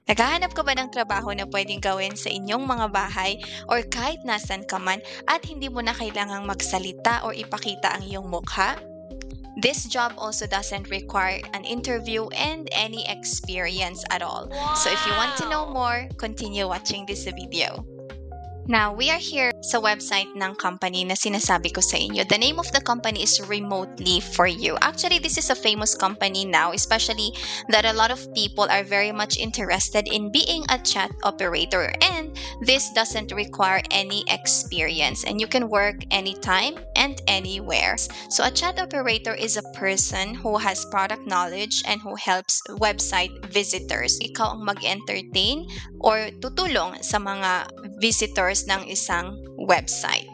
Naghahanap ka ba ng trabaho na pwedeng gawin sa inyong mga bahay or kahit nasan ka man at hindi mo na kailangang magsalita or ipakita ang iyong mukha? This job also doesn't require an interview and any experience at all. So if you want to know more, continue watching this video. Now, we are here sa website ng company na sinasabi ko sa inyo. The name of the company is Remotely For You. Actually, this is a famous company now, especially that a lot of people are very much interested in being a chat operator. And this doesn't require any experience. And you can work anytime and anywhere. So a chat operator is a person who has product knowledge and who helps website visitors. Ikaw ang mag-entertain or tutulong sa mga visitors ng isang website.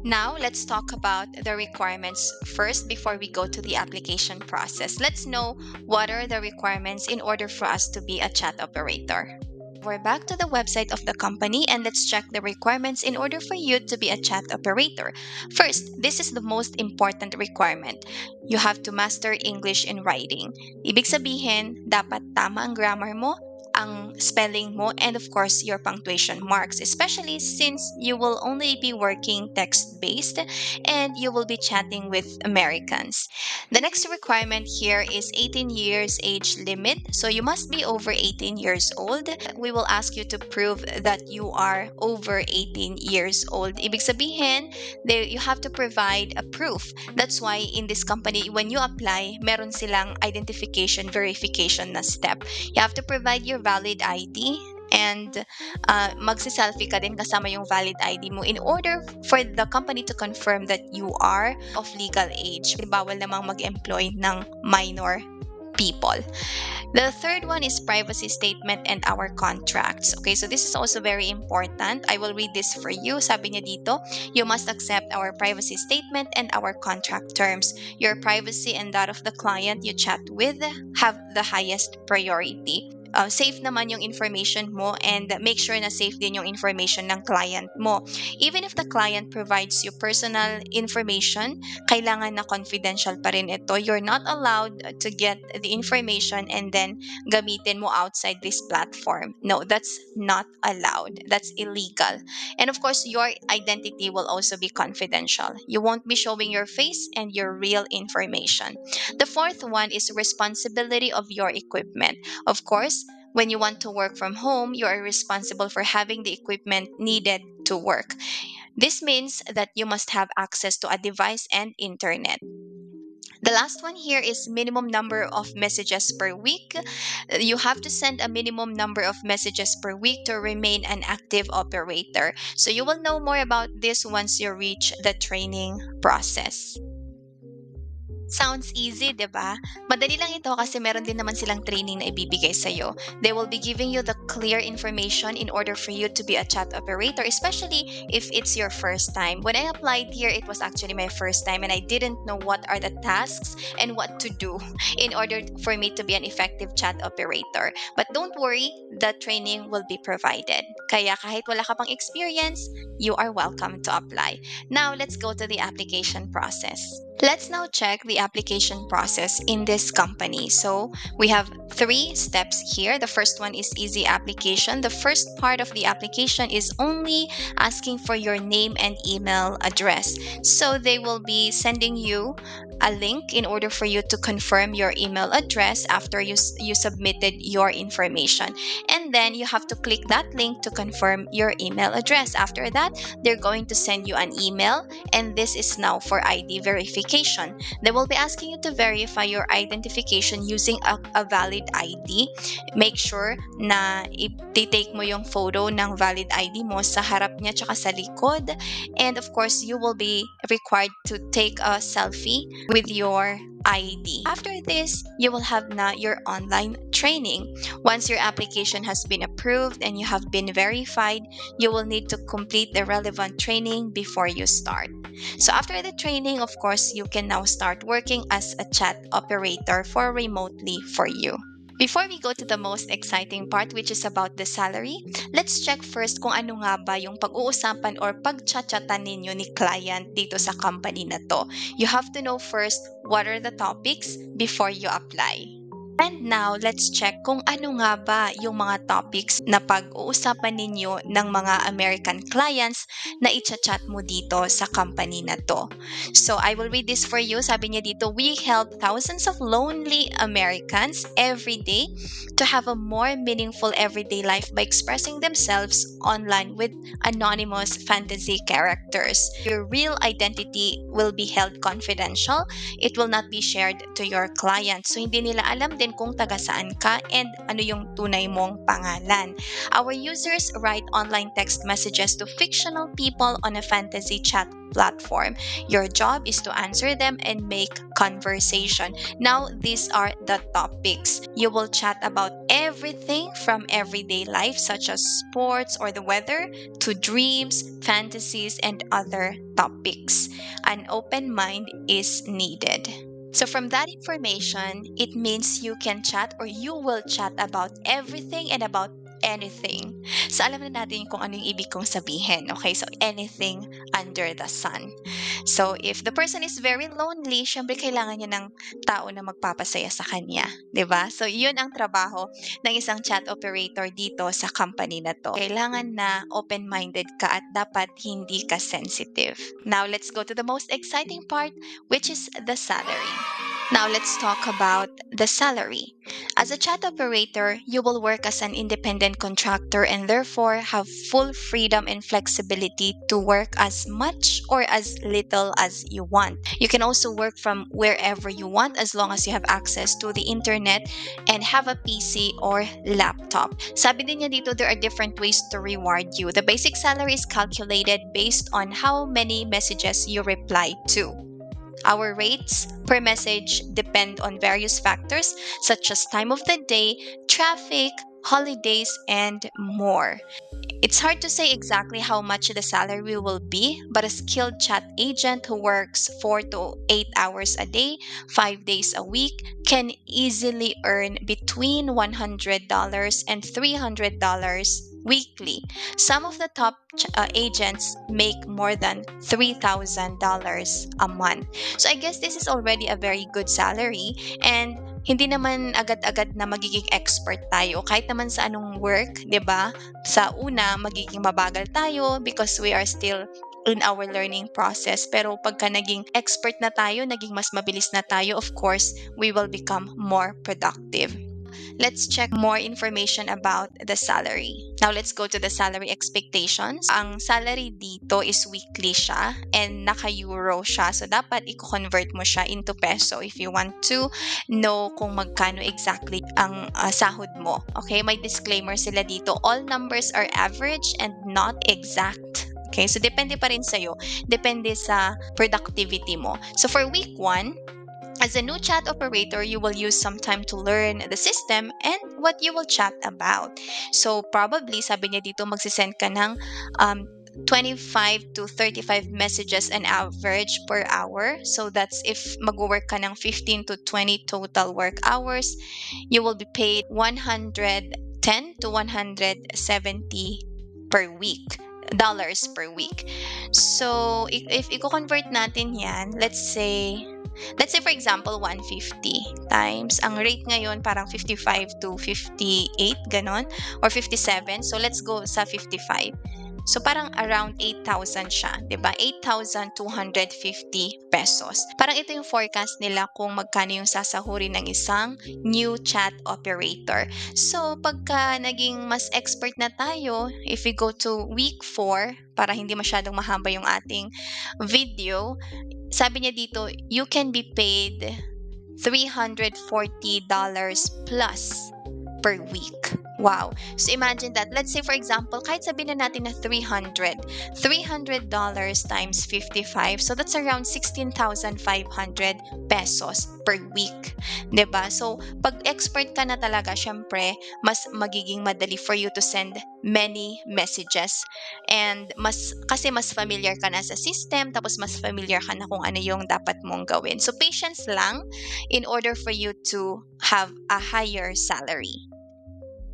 Now, let's talk about the requirements first before we go to the application process. Let's know what are the requirements in order for us to be a chat operator. We're back to the website of the company and let's check the requirements in order for you to be a chat operator. First, this is the most important requirement. You have to master English in writing. Ibig sabihin, dapat tama ang grammar mo, ang spelling mo, and of course, your punctuation marks, especially since you will only be working text-based and you will be chatting with Americans. The next requirement here is 18 years age limit. So you must be over 18 years old. We will ask you to prove that you are over 18 years old. Ibig sabihin, you have to provide a proof. That's why in this company, when you apply, meron silang identification verification na step. You have to provide your valid ID and magsiselfie ka din kasama yung valid ID mo in order for the company to confirm that you are of legal age. Bawal namang mag-employ ng minor people. The third one is privacy statement and our contracts. Okay, so this is also very important. I will read this for you. Sabi niya dito, you must accept our privacy statement and our contract terms. Your privacy and that of the client you chat with have the highest priority. Safe naman yung information mo and make sure na safe din yung information ng client mo. Even if the client provides you personal information, kailangan na confidential pa rin ito. You're not allowed to get the information and then gamitin mo outside this platform. No, that's not allowed. That's illegal. And of course, your identity will also be confidential. You won't be showing your face and your real information. The fourth one is responsibility of your equipment. Of course, when you want to work from home, you are responsible for having the equipment needed to work. This means that you must have access to a device and internet. The last one here is minimum number of messages per week. You have to send a minimum number of messages per week to remain an active operator. So you will know more about this once you reach the training process. Sounds easy, di ba? Madali lang ito kasi meron din naman silang training na ibibigay sa'yo. They will be giving you the clear information in order for you to be a chat operator, especially if it's your first time. When I applied here, it was actually my first time and I didn't know what are the tasks and what to do in order for me to be an effective chat operator. But don't worry, the training will be provided. Kaya kahit wala ka pang experience, you are welcome to apply. Now, let's go to the application process. Let's now check the application process in this company. So we have 3 steps here. The first one is easy application. The first part of the application is only asking for your name and email address. So they will be sending you a link in order for you to confirm your email address after you submitted your information. And then you have to click that link to confirm your email address. After that, they're going to send you an email, and this is now for ID verification. They will be asking you to verify your identification using a valid ID. Make sure na i-take mo yung photo ng valid ID mo sa harap niya tsaka sa likod. And of course, you will be required to take a selfie with your ID. After this, you will have na your online training. Once your application has been approved and you have been verified, you will need to complete the relevant training before you start. So after the training, of course, you can now start working as a chat operator for Remotely For You. Before we go to the most exciting part, which is about the salary, let's check first kung ano nga ba yung pag-uusapan or pagchat-chatan ninyo ni client dito sa company na to. You have to know first what are the topics before you apply. And now, let's check kung ano nga ba yung mga topics na pag-uusapan ninyo ng mga American clients na i-chat mo dito sa company na to. So, I will read this for you. Sabi niya dito, we help thousands of lonely Americans every day to have a more meaningful everyday life by expressing themselves online with anonymous fantasy characters. Your real identity will be held confidential. It will not be shared to your clients. So, hindi nila alam din kung taga saan ka and ano yung tunay mong pangalan. Our users write online text messages to fictional people on a fantasy chat platform. Your job is to answer them and make conversation. Now, these are the topics. You will chat about everything from everyday life, such as sports or the weather, to dreams, fantasies, and other topics. An open mind is needed. So, from that information, it means you can chat or you will chat about everything and about anything. So, alam na natin kung ano yung ibig kong sabihin. Okay, so anything under the sun. So, if the person is very lonely, syempre kailangan niya ng tao na magpapasaya sa kanya. 'Di ba? So, yun ang trabaho ng isang chat operator dito sa company na to. Kailangan na open-minded ka at dapat hindi ka sensitive. Now, let's go to the most exciting part, which is the salary. Now, let's talk about the salary. As a chat operator, you will work as an independent contractor and therefore have full freedom and flexibility to work as much or as little as you want. You can also work from wherever you want as long as you have access to the internet and have a PC or laptop. Sabi din niya dito, there are different ways to reward you. The basic salary is calculated based on how many messages you reply to. Our rates per message depend on various factors such as time of the day, traffic, holidays, and more. It's hard to say exactly how much the salary will be, but a skilled chat agent who works 4 to 8 hours a day, 5 days a week, can easily earn between $100 and $300 weekly. Some of the top agents make more than $3,000 a month. So I guess this is already a very good salary, and hindi naman agad-agad na magiging expert tayo. Kahit naman sa anong work, 'di ba? Sa una, magiging mabagal tayo because we are still in our learning process. Pero pagka naging expert na tayo, naging mas mabilis na tayo, of course, we will become more productive. Let's check more information about the salary. Now, let's go to the salary expectations. Ang salary dito is weekly siya and naka-euro siya. So, dapat i-convert mo siya into peso if you want to know kung magkano exactly ang sahod mo. Okay, may disclaimer sila dito. All numbers are average and not exact. Okay, so depende pa rin sa'yo. Depende sa productivity mo. So, for week 1, as a new chat operator, you will use some time to learn the system and what you will chat about. So probably, sabi niya dito, magsisend ka ng 25 to 35 messages an average per hour. So that's if mag-work ka ng 15 to 20 total work hours, you will be paid 110 to 170 per week. Dollars per week. So if i-convert natin yan, let's say for example 150 times ang rate ngayon parang 55 to 58 ganon or 57. So let's go sa 55. So parang around 8,000 siya, 'di ba? 8,250 pesos. Parang ito yung forecast nila kung magkano yung sasahurin ng isang new chat operator. So pagka naging mas expert na tayo, if we go to week 4 para hindi masyadong mahaba yung ating video, sabi niya dito, you can be paid $340 plus per week. Wow. So imagine that. Let's say for example, kahit sabihin na natin na $300 times 55. So that's around 16,500 pesos per week. 'Di ba? So pag expert ka na talaga, syempre, mas magiging madali for you to send many messages. And kasi mas familiar ka na sa system, tapos mas familiar ka na kung ano yung dapat mong gawin. So patience lang in order for you to have a higher salary.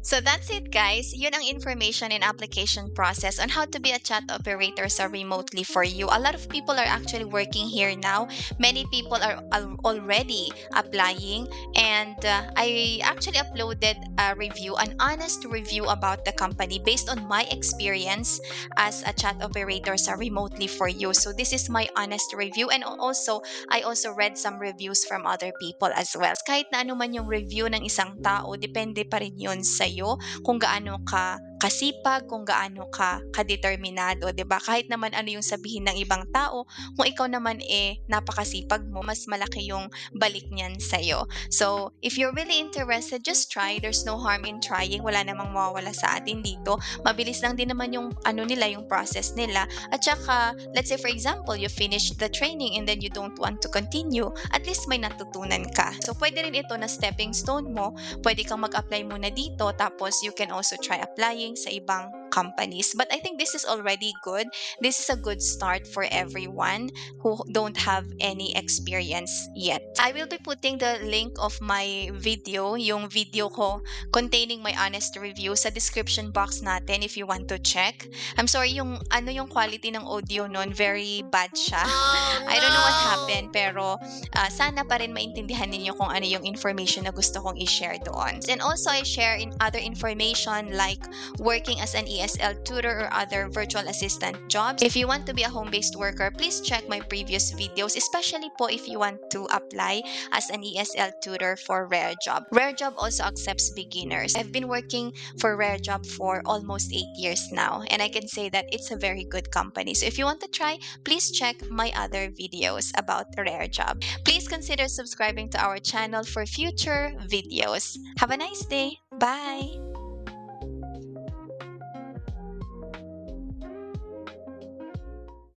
So that's it, guys. Yun ang information and application process on how to be a chat operator sa remotely for you. A lot of people are actually working here now. Many people are already applying, and I actually uploaded a review, an honest review about the company based on my experience as a chat operator sa remotely for you. So this is my honest review, and also I also read some reviews from other people as well. Kahit na ano man yung review ng isang tao, depende pa rin yun sa'yo kung gaano ka kasipag, kung gaano ka kadeterminado, 'di ba? Kahit naman ano yung sabihin ng ibang tao, kung ikaw naman napakasipag mo, mas malaki yung balik niyan sa'yo. So, if you're really interested, just try. There's no harm in trying. Wala namang mawawala sa atin dito. Mabilis lang din naman yung ano nila, yung process nila. At saka, let's say for example, you finish the training and then you don't want to continue, at least may natutunan ka. So, pwede rin ito na stepping stone mo. Pwede kang mag-apply muna dito, tapos you can also try applying sa ibang companies. But I think this is already good. This is a good start for everyone who don't have any experience yet. I will be putting the link of my video, yung video ko containing my honest review sa description box natin if you want to check. I'm sorry, yung quality ng audio nun, very bad siya. Oh, I don't know what no! happened, pero sana pa rin maintindihan ninyo kung ano yung information na gusto kong i-share doon. And also, I share in other information like working as an ESL tutor or other virtual assistant jobs. If you want to be a home-based worker, please check my previous videos, especially po if you want to apply as an ESL tutor for Rare Job. Rare Job also accepts beginners. I've been working for Rare Job for almost 8 years now, and I can say that it's a very good company. So if you want to try, please check my other videos about Rare Job. Please consider subscribing to our channel for future videos. Have a nice day. Bye!